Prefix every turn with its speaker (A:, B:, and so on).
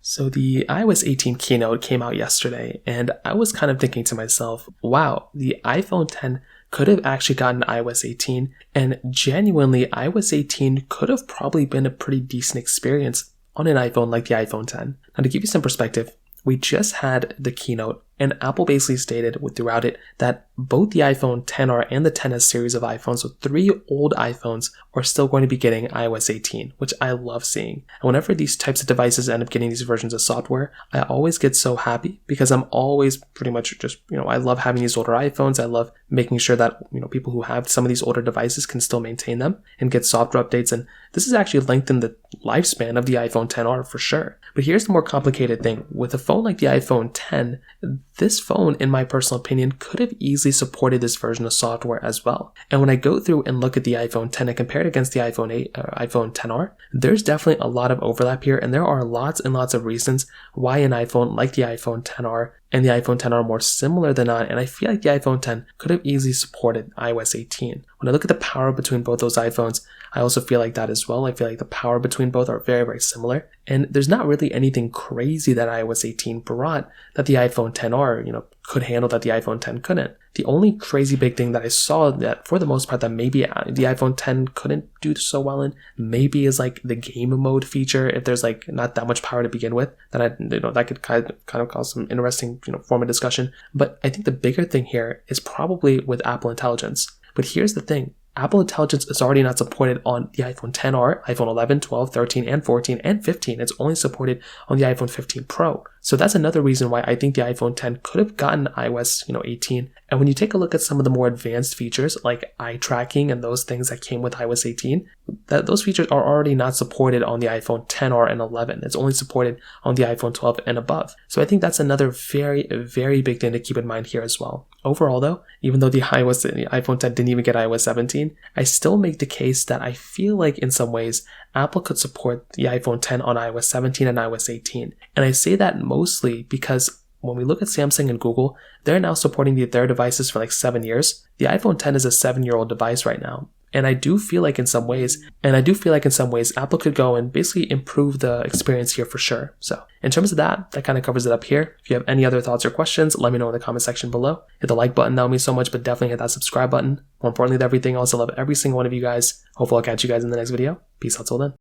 A: So the iOS 18 keynote came out yesterday, and I was kind of thinking to myself, wow, the iPhone 10 could have actually gotten iOS 18, and genuinely, iOS 18 could have probably been a pretty decent experience on an iPhone like the iPhone 10. Now, to give you some perspective, we just had the keynote, and Apple basically stated throughout it that both the iPhone XR and the XS series of iPhones, so 3 old iPhones, are still going to be getting iOS 18, which I love seeing. And whenever these types of devices end up getting these versions of software, I always get so happy because I'm always pretty much just, I love having these older iPhones. I love making sure that, people who have some of these older devices can still maintain them and get software updates. And this has actually lengthened the lifespan of the iPhone XR for sure. But here's the more complicated thing. With a phone like the iPhone 10, this phone, in my personal opinion, could have easily supported this version of software as well. And when I go through and look at the iPhone 10 and compare it against the iPhone 8 or iPhone XR, there's definitely a lot of overlap here, and there are lots and lots of reasons why an iPhone like the iPhone XR and the iPhone 10 are more similar than not, and I feel like the iPhone 10 could have easily supported iOS 18. When I look at the power between both those iPhones, I also feel like that as well. I feel like the power between both are very, very similar, and there's not really anything crazy that iOS 18 brought that the iPhone XR, could handle that the iPhone 10 couldn't. The only crazy big thing that I saw that for the most part that maybe the iPhone 10 couldn't do so well in, maybe is like the game mode feature. If there's like not that much power to begin with, then that could kind of cause some interesting form of discussion. But I think the bigger thing here is probably with Apple Intelligence. But here's the thing. Apple Intelligence is already not supported on the iPhone XR, iPhone 11, 12, 13, and 14, and 15. It's only supported on the iPhone 15 Pro. So that's another reason why I think the iPhone 10 could have gotten iOS 18. And when you take a look at some of the more advanced features like eye tracking and those things that came with iOS 18, those features are already not supported on the iPhone XR and 11. It's only supported on the iPhone 12 and above. So I think that's another very, very big thing to keep in mind here as well. Overall though, even though the iPhone 10 didn't even get iOS 17, I still make the case that I feel like in some ways Apple could support the iPhone 10 on iOS 17 and iOS 18. And I say that mostly because when we look at Samsung and Google, they're now supporting their devices for like 7 years. The iPhone 10 is a 7-year-old device right now. And I do feel like in some ways, Apple could go and basically improve the experience here for sure. So in terms of that kind of covers it up here. If you have any other thoughts or questions, let me know in the comment section below. Hit the like button, that would mean so much, but definitely hit that subscribe button. More importantly than everything else, I love every single one of you guys. Hopefully I'll catch you guys in the next video. Peace out till then.